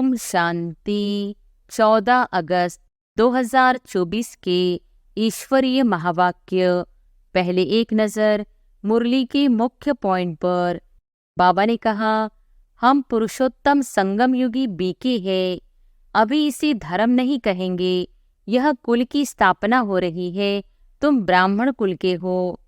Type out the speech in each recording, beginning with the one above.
ओम शांति। 14 अगस्त 2024 के ईश्वरीय महावाक्य। पहले एक नज़र मुरली के मुख्य पॉइंट पर। बाबा ने कहा, हम पुरुषोत्तम संगम युगी बीके हैं। अभी इसे धर्म नहीं कहेंगे, यह कुल की स्थापना हो रही है। तुम ब्राह्मण कुल के हो।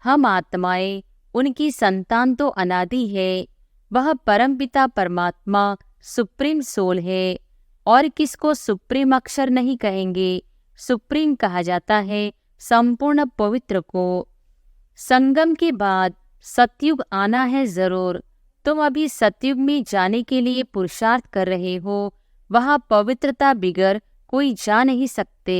हम आत्माएं, उनकी संतान तो अनादि है। वह परमपिता परमात्मा सुप्रीम सोल है। और किसको सुप्रीम अक्षर नहीं कहेंगे। सुप्रीम कहा जाता है संपूर्ण पवित्र को। संगम के बाद सतयुग आना है जरूर। तुम अभी सतयुग में जाने के लिए पुरुषार्थ कर रहे हो। वहाँ पवित्रता बिगर कोई जा नहीं सकते।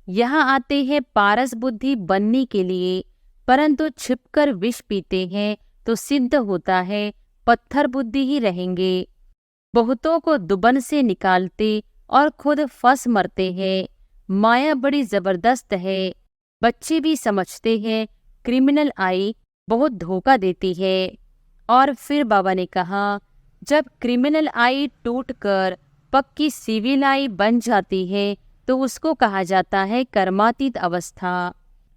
यहाँ आते हैं पारस बुद्धि बनने के लिए, परंतु छिपकर विष पीते हैं तो सिद्ध होता है पत्थर बुद्धि ही रहेंगे। बहुतों को दुबन से निकालते और खुद फंस मरते हैं। माया बड़ी जबरदस्त है। बच्चे भी समझते हैं क्रिमिनल आई बहुत धोखा देती है। और फिर बाबा ने कहा, जब क्रिमिनल आई टूटकर पक्की सिविल आई बन जाती है तो उसको कहा जाता है कर्मातीत अवस्था।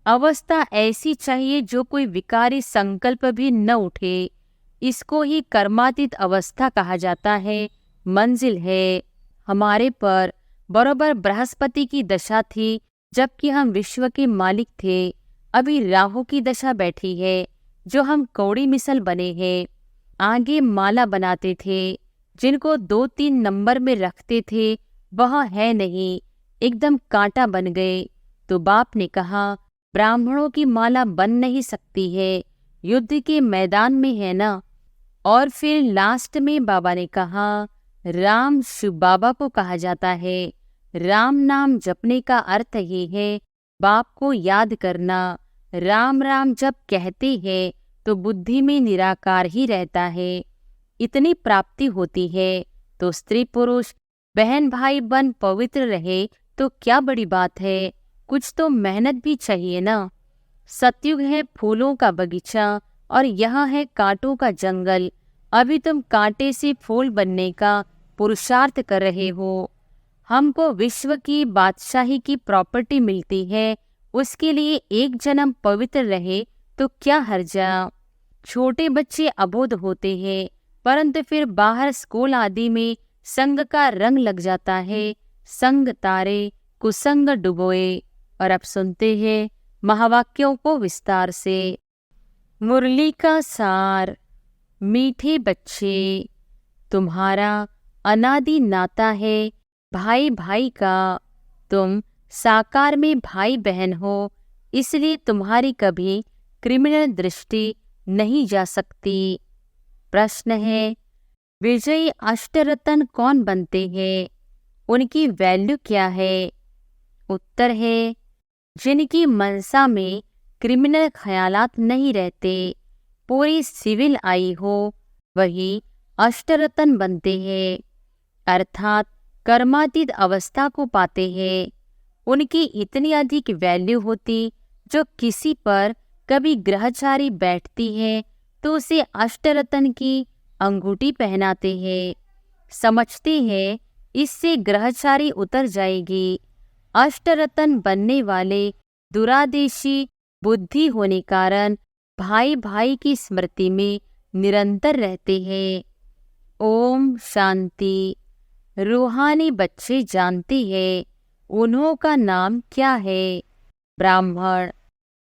अवस्था ऐसी चाहिए जो कोई विकारी संकल्प भी न उठे। इसको ही कर्मातीत अवस्था कहा जाता है। मंजिल है। हमारे पर बरोबर बृहस्पति की दशा थी जबकि हम विश्व के मालिक थे। अभी राहु की दशा बैठी है जो हम कौड़ी मिसल बने हैं। आगे माला बनाते थे, जिनको 2-3 नंबर में रखते थे वह है नहीं, एकदम कांटा बन गए। तो बाप ने कहा, ब्राह्मणों की माला बन नहीं सकती है, युद्ध के मैदान में है ना। और फिर लास्ट में बाबा ने कहा, राम शिव बाबा को कहा जाता है। राम नाम जपने का अर्थ ये है बाप को याद करना। राम राम जब कहते हैं तो बुद्धि में निराकार ही रहता है। इतनी प्राप्ति होती है तो स्त्री पुरुष बहन भाई बन पवित्र रहे तो क्या बड़ी बात है। कुछ तो मेहनत भी चाहिए ना। सतयुग है फूलों का बगीचा और यह है कांटों का जंगल। अभी तुम कांटे से फूल बनने का पुरुषार्थ कर रहे हो। हमको विश्व की बादशाही की प्रॉपर्टी मिलती है, उसके लिए एक जन्म पवित्र रहे तो क्या हर्जा। छोटे बच्चे अबोध होते हैं, परंतु फिर बाहर स्कूल आदि में संग का रंग लग जाता है। संग तारे कुसंग डुबोए। और अब सुनते हैं महावाक्यों को विस्तार से। मुरली का सार। मीठे बच्चे, तुम्हारा अनादि नाता है भाई भाई का। तुम साकार में भाई बहन हो, इसलिए तुम्हारी कभी क्रिमिनल दृष्टि नहीं जा सकती। प्रश्न है, विजयी अष्टरत्न कौन बनते हैं? उनकी वैल्यू क्या है? उत्तर है, जिनकी मनसा में क्रिमिनल ख्यालात नहीं रहते, पूरी सिविल आई हो, वही अष्टरत्न बनते हैं, अर्थात कर्मातीत अवस्था को पाते हैं। उनकी इतनी अधिक वैल्यू होती, जो किसी पर कभी ग्रहचारी बैठती है तो उसे अष्टरत्न की अंगूठी पहनाते हैं। समझते हैं इससे ग्रहचारी उतर जाएगी। अष्टरत्न बनने वाले दुरादेशी बुद्धि होने कारण भाई भाई की स्मृति में निरंतर रहते हैं। ओम शांति। रूहानी बच्चे जानते हैं उन्हों का नाम क्या है? ब्राह्मण।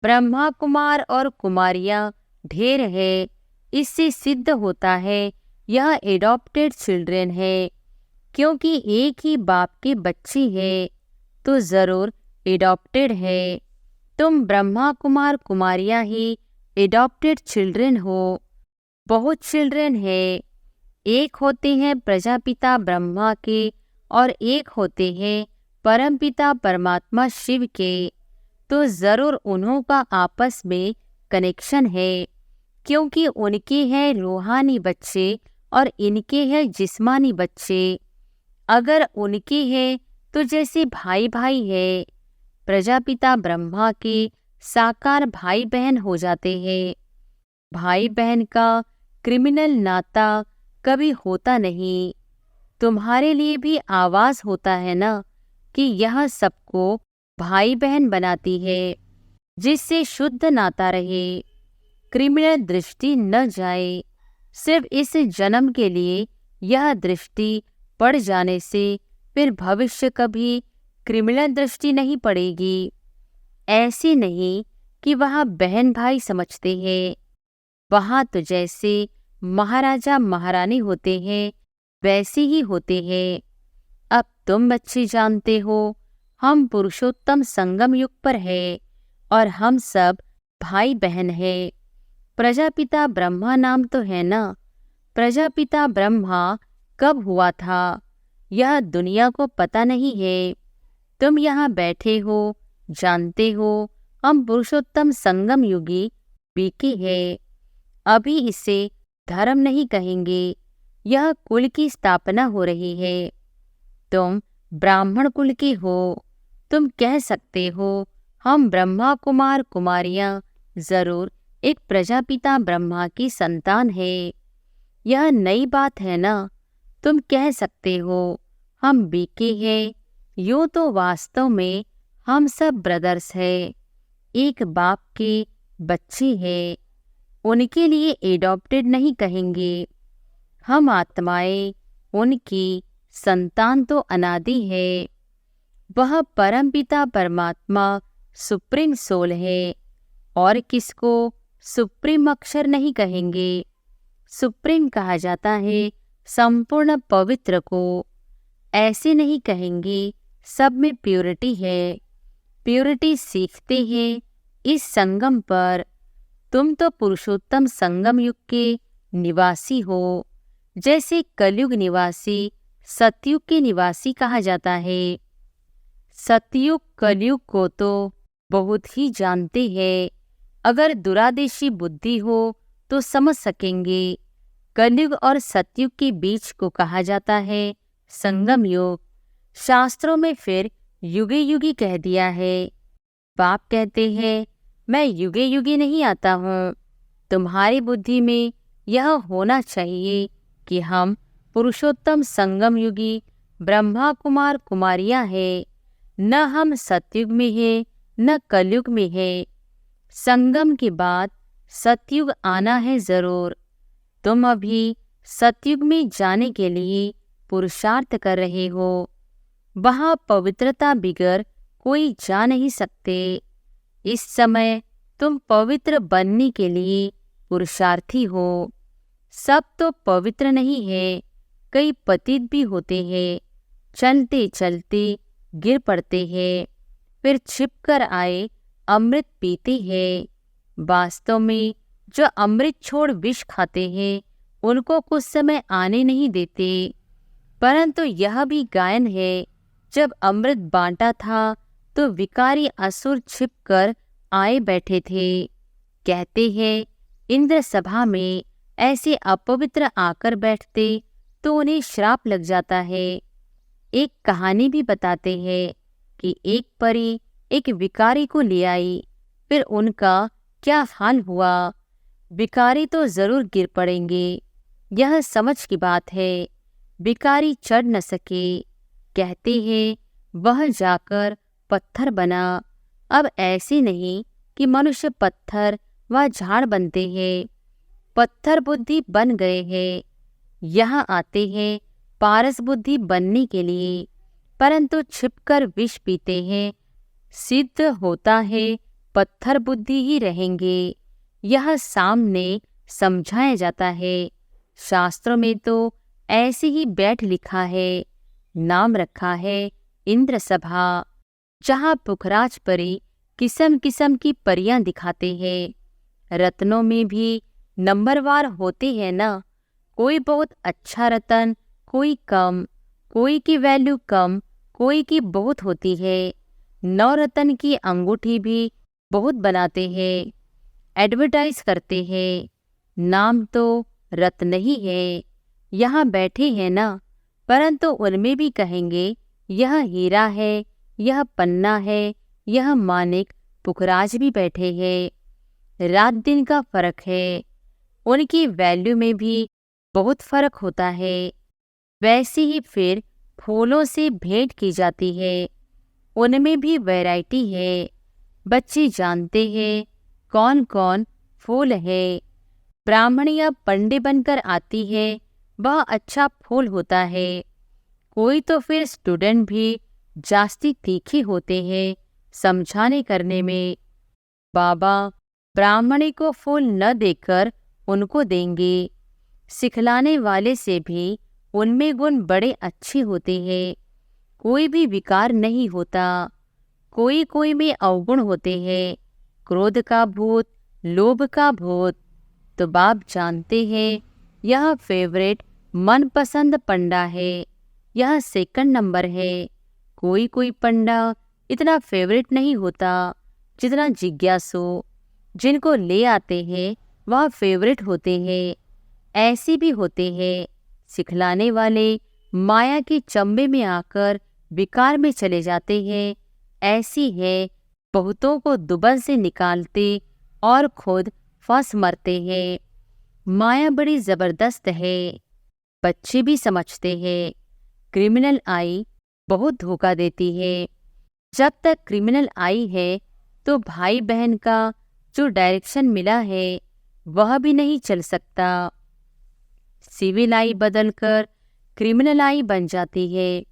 ब्रह्मा कुमार और कुमारियां ढेर है। इससे सिद्ध होता है यह एडॉप्टेड चिल्ड्रन है, क्योंकि एक ही बाप के बच्चे हैं तो जरूर एडॉप्टेड है। तुम ब्रह्मा कुमार कुमारियां ही एडॉप्टेड चिल्ड्रन हो। बहुत चिल्ड्रन है। एक होते हैं प्रजापिता ब्रह्मा के और एक होते हैं परमपिता परमात्मा शिव के। तो जरूर उन्हों का आपस में कनेक्शन है, क्योंकि उनके हैं रूहानी बच्चे और इनके हैं जिस्मानी बच्चे। अगर उनके हैं तो जैसे भाई भाई है। प्रजापिता ब्रह्मा के साकार भाई बहन हो जाते हैं। भाई बहन का क्रिमिनल नाता कभी होता नहीं। तुम्हारे लिए भी आवाज होता है ना कि यह सबको भाई बहन बनाती है, जिससे शुद्ध नाता रहे, क्रिमिनल दृष्टि न जाए। सिर्फ इस जन्म के लिए यह दृष्टि पड़ जाने से फिर भविष्य कभी क्रिमिनल दृष्टि नहीं पड़ेगी। ऐसी नहीं कि वहाँ बहन भाई समझते हैं, वहाँ तो जैसे महाराजा महारानी होते हैं वैसे ही होते हैं। अब तुम बच्चे जानते हो, हम पुरुषोत्तम संगम युग पर है और हम सब भाई बहन है। प्रजापिता ब्रह्मा नाम तो है ना। प्रजापिता ब्रह्मा कब हुआ था यह दुनिया को पता नहीं है। तुम यहाँ बैठे हो, जानते हो हम पुरुषोत्तम संगम युगी बीके है। अभी इसे धर्म नहीं कहेंगे, यह कुल की स्थापना हो रही है। तुम ब्राह्मण कुल के हो, तुम कह सकते हो हम ब्रह्मा कुमार कुमारियां जरूर एक प्रजापिता ब्रह्मा की संतान है। यह नई बात है ना। तुम कह सकते हो हम बीके हैं। यूं तो वास्तव में हम सब ब्रदर्स हैं, एक बाप के बच्चे हैं। उनके लिए एडॉप्टेड नहीं कहेंगे। हम आत्माएं उनकी संतान तो अनादि है। वह परमपिता परमात्मा सुप्रीम सोल है और किसको सुप्रीम अक्षर नहीं कहेंगे। सुप्रीम कहा जाता है संपूर्ण पवित्र को। ऐसे नहीं कहेंगे सब में प्योरिटी है। प्योरिटी सीखते हैं इस संगम पर। तुम तो पुरुषोत्तम संगम युग के निवासी हो, जैसे कलयुग निवासी सतयुग के निवासी कहा जाता है। सतयुग कलयुग को तो बहुत ही जानते हैं। अगर दुरादेशी बुद्धि हो तो समझ सकेंगे। कलयुग और सतयुग के बीच को कहा जाता है संगम युग। शास्त्रों में फिर युगे युगी कह दिया है। बाप कहते हैं मैं युगे युगी नहीं आता हूँ। तुम्हारी बुद्धि में यह होना चाहिए कि हम पुरुषोत्तम संगम युगी ब्रह्मा कुमार कुमारियां हैं। न हम सतयुग में हैं न कलयुग में हैं। संगम के बाद सतयुग आना है जरूर। तुम अभी सतयुग में जाने के लिए पुरुषार्थ कर रहे हो। वहाँ पवित्रता बिगर कोई जा नहीं सकते। इस समय तुम पवित्र बनने के लिए पुरुषार्थी हो। सब तो पवित्र नहीं है, कई पतित भी होते हैं। चलते चलते गिर पड़ते हैं, फिर छिपकर आए अमृत पीते हैं। वास्तव में जो अमृत छोड़ विष खाते हैं उनको कुछ समय आने नहीं देते। परंतु यह भी गायन है, जब अमृत बांटा था तो विकारी असुर छिपकर आए बैठे थे। कहते हैं इंद्र सभा में ऐसे अपवित्र आकर बैठते तो उन्हें श्राप लग जाता है। एक कहानी भी बताते हैं कि एक परी एक विकारी को ले आई, फिर उनका क्या हाल हुआ। विकारी तो जरूर गिर पड़ेंगे, यह समझ की बात है। विकारी चढ़ न सके। कहते हैं वह जाकर पत्थर बना। अब ऐसे नहीं कि मनुष्य पत्थर व झाड़ बनते हैं। पत्थर बुद्धि बन गए हैं, यहाँ आते हैं पारस बुद्धि बनने के लिए, परंतु छिपकर विष पीते हैं। सिद्ध होता है पत्थर बुद्धि ही रहेंगे। यह सामने समझाया जाता है। शास्त्रों में तो ऐसे ही बैठ लिखा है। नाम रखा है इंद्र सभा, जहाँ पुखराज परी किस्म किस्म की परियां दिखाते हैं। रत्नों में भी नंबरवार होते हैं ना। कोई बहुत अच्छा रतन, कोई कम, कोई की वैल्यू कम, कोई की बहुत होती है। 9 रतन की अंगूठी भी बहुत बनाते हैं, एडवर्टाइज करते हैं। नाम तो रत्न ही है। यहाँ बैठे हैं ना, परंतु उनमें भी कहेंगे यह हीरा है, यह पन्ना है, यह मानिक। पुखराज भी बैठे हैं। रात दिन का फर्क है, उनकी वैल्यू में भी बहुत फर्क होता है। वैसे ही फिर फूलों से भेंट की जाती है, उनमें भी वैरायटी है। बच्चे जानते हैं कौन कौन फूल है। ब्राह्मण या पंडित बनकर आती है, वह अच्छा फूल होता है। कोई तो फिर स्टूडेंट भी जास्ती तीखे होते हैं समझाने करने में। बाबा ब्राह्मणी को फूल न देकर उनको देंगे। सिखलाने वाले से भी उनमें गुण बड़े अच्छे होते हैं, कोई भी विकार नहीं होता। कोई कोई में अवगुण होते हैं, क्रोध का भूत, लोभ का भूत। तो बाप जानते हैं यह फेवरेट मनपसंद पंडा है, यह सेकंड नंबर है। कोई कोई पंडा इतना फेवरेट नहीं होता जितना जिज्ञासु, जिनको ले आते हैं वह फेवरेट होते हैं। ऐसे भी होते हैं सिखलाने वाले माया के चंबे में आकर विकार में चले जाते हैं। ऐसी है बहुतों को दुबन से निकालते और खुद फंस मरते हैं। माया बड़ी जबरदस्त है, बच्चे भी समझते हैं। क्रिमिनल आई बहुत धोखा देती है। जब तक क्रिमिनल आई है तो भाई बहन का जो डायरेक्शन मिला है वह भी नहीं चल सकता। सिविल आई बदलकर क्रिमिनल आई बन जाती है।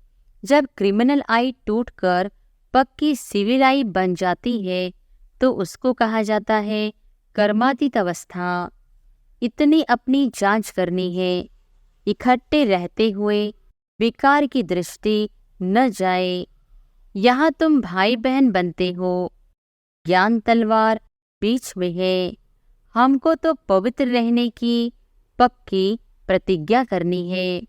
जब क्रिमिनल आई टूटकर पक्की सिविल आई बन जाती है तो उसको कहा जाता है कर्मातीत अवस्था। इतनी अपनी जांच करनी है, इकट्ठे रहते हुए विकार की दृष्टि न जाए। यहाँ तुम भाई बहन बनते हो, ज्ञान तलवार बीच में है। हमको तो पवित्र रहने की पक्की प्रतिज्ञा करनी है,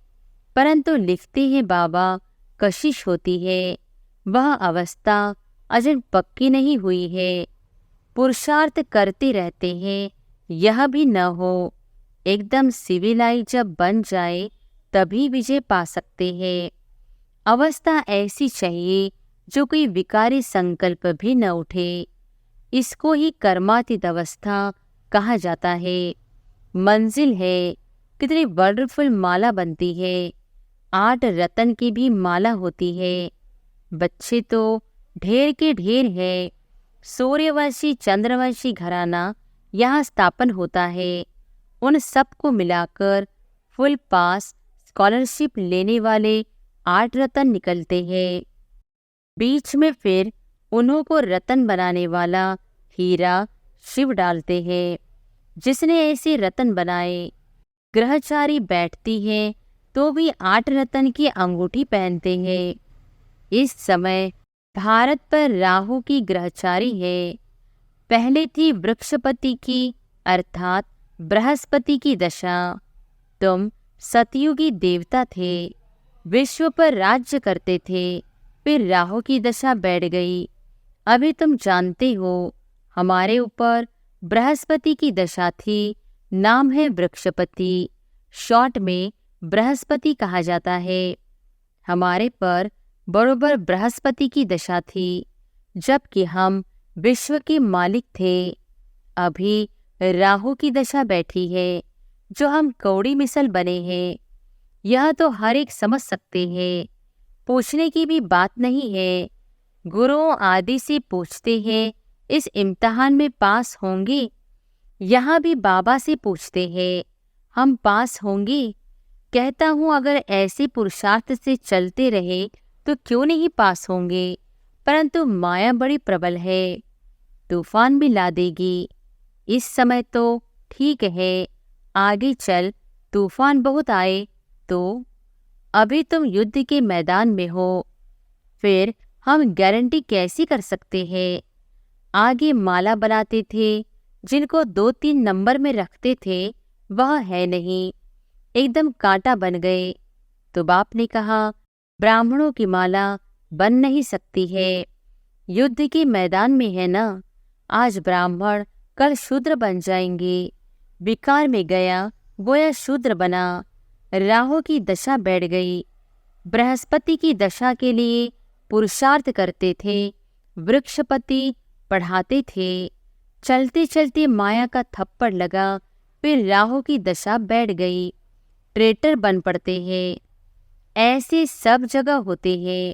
परंतु लिखते हैं बाबा कशिश होती है। वह अवस्था अजन पक्की नहीं हुई है। पुरुषार्थ करते रहते हैं, यह भी न हो। एकदम सिविलाई जब बन जाए तभी विजय पा सकते हैं। अवस्था ऐसी चाहिए जो कोई विकारी संकल्प भी न उठे। इसको ही कर्मातीत अवस्था कहा जाता है। मंजिल है, कितनी वंडरफुल माला बनती है। 8 रतन की भी माला होती है। बच्चे तो ढेर के ढेर है। सूर्यवंशी चंद्रवंशी घराना यहाँ स्थापन होता है। उन सबको मिलाकर फुल पास स्कॉलरशिप लेने वाले 8 रतन निकलते हैं। बीच में फिर उन्हों को रतन बनाने वाला हीरा शिव डालते हैं। जिसने ऐसे रतन बनाए, ग्रहचारी बैठती है तो भी 8 रतन की अंगूठी पहनते हैं। इस समय भारत पर राहु की ग्रहचारी है। पहले थी वृक्षपति की अर्थात बृहस्पति की दशा। तुम सतयुगी देवता थे, विश्व पर राज्य करते थे, फिर राहु की दशा बैठ गई। अभी तुम जानते हो हमारे ऊपर बृहस्पति की दशा थी, नाम है वृक्षपति, शॉर्ट में बृहस्पति कहा जाता है। हमारे पर बरोबर बृहस्पति की दशा थी, जबकि हम विश्व के मालिक थे। अभी राहु की दशा बैठी है, जो हम कौड़ी मिसल बने हैं। यह तो हर एक समझ सकते हैं, पूछने की भी बात नहीं है। गुरुओं आदि से पूछते हैं इस इम्तिहान में पास होंगे। यहाँ भी बाबा से पूछते हैं हम पास होंगे। कहता हूँ अगर ऐसे पुरुषार्थ से चलते रहे तो क्यों नहीं पास होंगे, परंतु माया बड़ी प्रबल है, तूफान भी ला देगी। इस समय तो ठीक है, आगे चल तूफान बहुत आए तो। अभी तुम युद्ध के मैदान में हो, फिर हम गारंटी कैसी कर सकते हैं। आगे माला बनाते थे, जिनको 2-3 नंबर में रखते थे वह है नहीं, एकदम कांटा बन गए। तो बाप ने कहा ब्राह्मणों की माला बन नहीं सकती है, युद्ध के मैदान में है ना। आज ब्राह्मण कल शूद्र बन जाएंगे। विकार में गया गोया शूद्र बना। राहु की दशा बैठ गई। बृहस्पति की दशा के लिए पुरुषार्थ करते थे, वृक्षपति पढ़ाते थे। चलते चलते माया का थप्पड़ लगा, फिर राहु की दशा बैठ गई। ट्रेटर बन पड़ते हैं। ऐसे सब जगह होते हैं।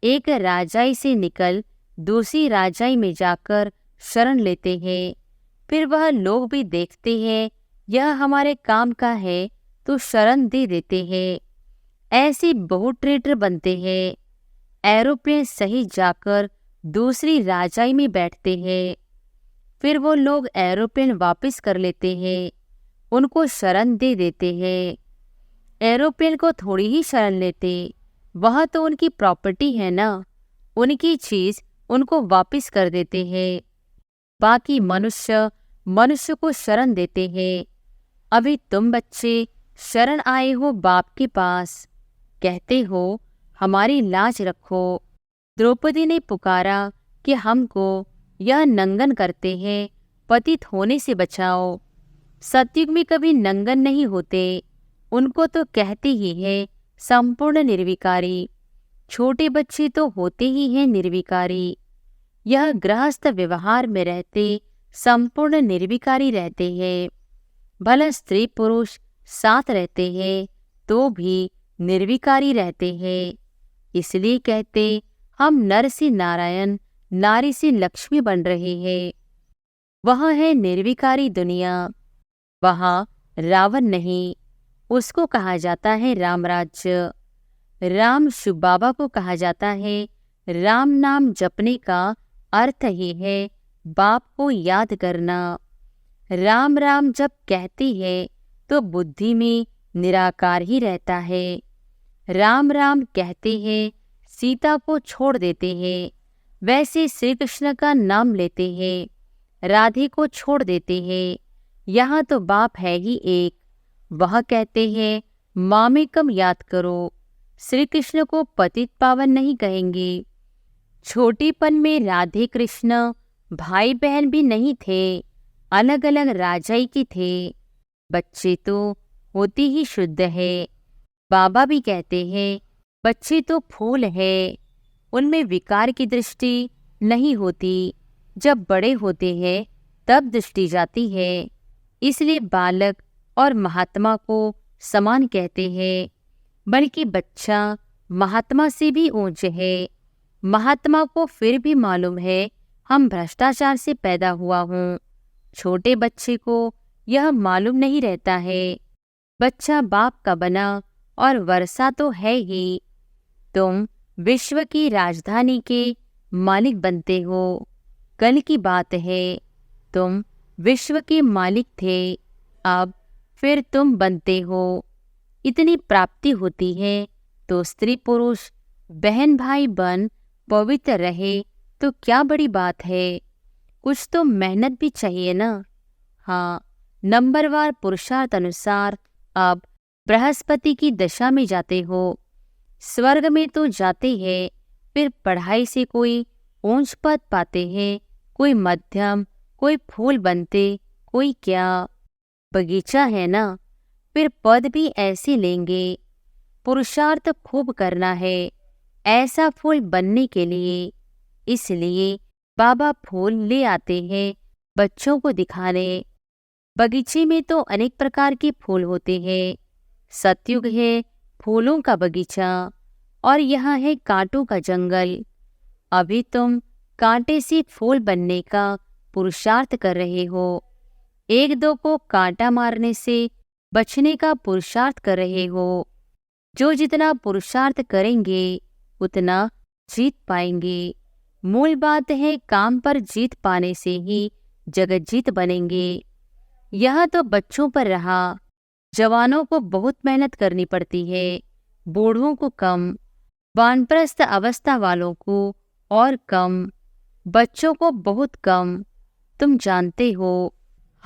एक राजाई से निकल दूसरी राजाई में जाकर शरण लेते हैं। फिर वह लोग भी देखते हैं यह हमारे काम का है तो शरण दे देते हैं। ऐसे बहुत ट्रेडर बनते हैं। एरोप्लेन सही जाकर दूसरी राजाई में बैठते हैं। फिर वो लोग एरोप्लेन वापस कर लेते हैं, उनको शरण दे देते हैं। एरोप्लेन को थोड़ी ही शरण लेते, वह तो उनकी प्रॉपर्टी है ना, उनकी चीज उनको वापस कर देते हैं। बाकी मनुष्य मनुष्य को शरण देते हैं। अभी तुम बच्चे शरण आए हो बाप के पास, कहते हो हमारी लाज रखो। द्रौपदी ने पुकारा कि हमको यह नंगन करते हैं, पतित होने से बचाओ। सतयुग में कभी नंगन नहीं होते, उनको तो कहते ही है संपूर्ण निर्विकारी। छोटे बच्चे तो होते ही हैं निर्विकारी। यह गृहस्थ व्यवहार में रहते संपूर्ण निर्विकारी रहते हैं। भला स्त्री पुरुष साथ रहते हैं तो भी निर्विकारी रहते हैं। इसलिए कहते हम नर से नारायण, नारी से लक्ष्मी बन रहे हैं। वह है निर्विकारी दुनिया, वहाँ रावण नहीं, उसको कहा जाता है राम राज्य। राम शिव बाबा को कहा जाता है। राम नाम जपने का अर्थ ही है बाप को याद करना। राम राम जब कहती है तो बुद्धि में निराकार ही रहता है। राम राम कहते हैं सीता को छोड़ देते हैं, वैसे श्री कृष्ण का नाम लेते हैं, राधे को छोड़ देते हैं। यहाँ तो बाप है ही एक, वह कहते हैं मामेकम याद करो। श्री कृष्ण को पतित पावन नहीं कहेंगे। छोटीपन में राधे कृष्ण भाई बहन भी नहीं थे, अलग अलग राजाई के थे। बच्चे तो होती ही शुद्ध है। बाबा भी कहते हैं बच्चे तो फूल है, उनमें विकार की दृष्टि नहीं होती। जब बड़े होते हैं तब दृष्टि जाती है। इसलिए बालक और महात्मा को समान कहते हैं, बल्कि बच्चा महात्मा से भी ऊंच है। महात्मा को फिर भी मालूम है हम भ्रष्टाचार से पैदा हुआ हूँ। छोटे बच्चे को यह मालूम नहीं रहता है। बच्चा बाप का बना और वर्षा तो है ही। तुम विश्व की राजधानी के मालिक बनते हो। कल की बात है, तुम विश्व के मालिक थे, अब फिर तुम बनते हो। इतनी प्राप्ति होती है तो स्त्री पुरुष बहन भाई बन पवित्र रहे तो क्या बड़ी बात है। कुछ तो मेहनत भी चाहिए ना। हाँ, नंबरवार पुरुषार्थ अनुसार अब बृहस्पति की दशा में जाते हो। स्वर्ग में तो जाते हैं, फिर पढ़ाई से कोई ऊंच पद पाते हैं, कोई मध्यम, कोई फूल बनते, कोई क्या। बगीचा है ना, फिर पद भी ऐसे लेंगे। पुरुषार्थ खूब करना है ऐसा फूल बनने के लिए। इसलिए बाबा फूल ले आते हैं बच्चों को दिखाने। बगीचे में तो अनेक प्रकार के फूल होते हैं। सतयुग है फूलों का बगीचा और यहाँ है कांटों का जंगल। अभी तुम कांटे से फूल बनने का पुरुषार्थ कर रहे हो। एक दो को कांटा मारने से बचने का पुरुषार्थ कर रहे हो। जो जितना पुरुषार्थ करेंगे उतना जीत पाएंगे। मूल बात है काम पर जीत पाने से ही जगत जीत बनेंगे। यह तो बच्चों पर रहा, जवानों को बहुत मेहनत करनी पड़ती है, बूढ़ों को कम, वानप्रस्थ अवस्था वालों को और कम, बच्चों को बहुत कम। तुम जानते हो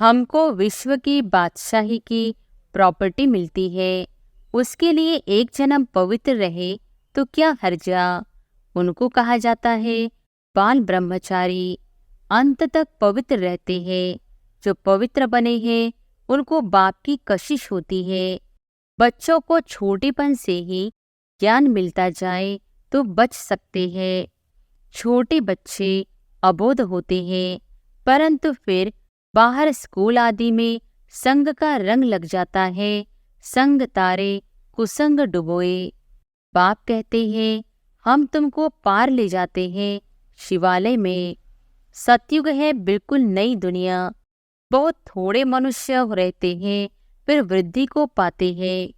हमको विश्व की बादशाही की प्रॉपर्टी मिलती है, उसके लिए एक जन्म पवित्र रहे तो क्या हर्जा। उनको कहा जाता है बाल ब्रह्मचारी, अंत तक पवित्र रहते हैं। जो पवित्र बने हैं उनको बाप की कशिश होती है। बच्चों को छोटेपन से ही ज्ञान मिलता जाए तो बच सकते हैं। छोटे बच्चे अबोध होते हैं, परंतु फिर बाहर स्कूल आदि में संग का रंग लग जाता है। संग तारे कुसंग डुबोए। बाप कहते हैं, हम तुमको पार ले जाते हैं शिवालय में। सतयुग है बिल्कुल नई दुनिया। बहुत थोड़े मनुष्य रहते हैं, फिर वृद्धि को पाते हैं।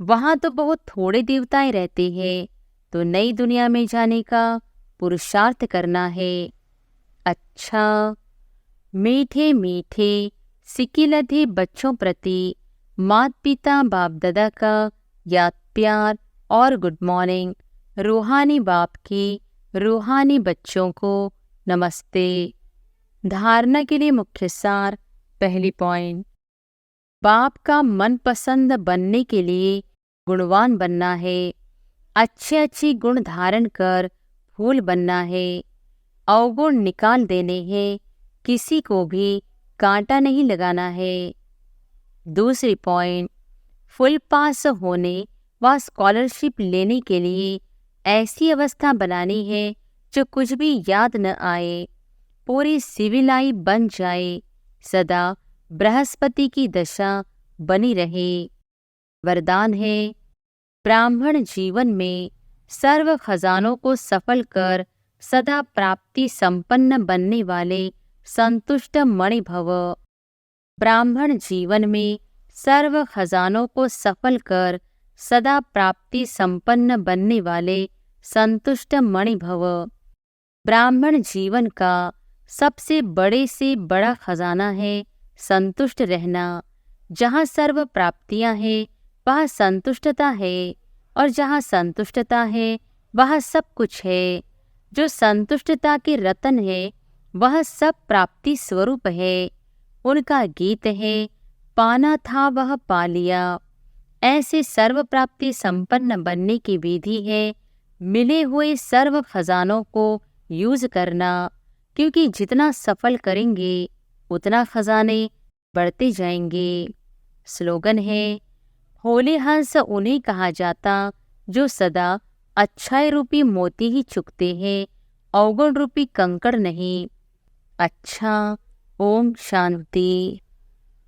वहाँ तो बहुत थोड़े देवताएं रहते हैं, तो नई दुनिया में जाने का पुरुषार्थ करना है। अच्छा, मीठे मीठे सिकिलधे बच्चों प्रति माता पिता बाप दादा का याद प्यार और गुड मॉर्निंग। रूहानी बाप की रूहानी बच्चों को नमस्ते। धारणा के लिए मुख्य सार। पहली पॉइंट, बाप का मनपसंद बनने के लिए गुणवान बनना है। अच्छे गुण धारण कर फूल बनना है। अवगुण निकाल देने हैं, किसी को भी कांटा नहीं लगाना है। दूसरी पॉइंट, फुल पास होने व स्कॉलरशिप लेने के लिए ऐसी अवस्था बनानी है जो कुछ भी याद न आए, पूरी सिविलाई बन जाए, सदा बृहस्पति की दशा बनी रहे। वरदान है, ब्राह्मण जीवन में सर्व खजानों को सफल कर सदा प्राप्ति संपन्न बनने वाले संतुष्ट मणि भव। ब्राह्मण जीवन में सर्व खजानों को सफल कर सदा प्राप्ति संपन्न बनने वाले संतुष्ट मणि भव। ब्राह्मण जीवन का सबसे बड़े से बड़ा खजाना है संतुष्ट रहना। जहाँ सर्व प्राप्तियां हैं वहाँ संतुष्टता है, और जहाँ संतुष्टता है वहाँ सब कुछ है। जो संतुष्टता के रतन है वह सब प्राप्ति स्वरूप है। उनका गीत है, पाना था वह पा लिया। ऐसे सर्व प्राप्ति संपन्न बनने की विधि है मिले हुए सर्व खजानों को यूज करना, क्योंकि जितना सफल करेंगे उतना खजाने बढ़ते जाएंगे। स्लोगन है, होले हंस उन्हें कहा जाता जो सदा अच्छाई रूपी मोती ही चुकते हैं, अवगुण रूपी कंकड़ नहीं। अच्छा, ओम शांति।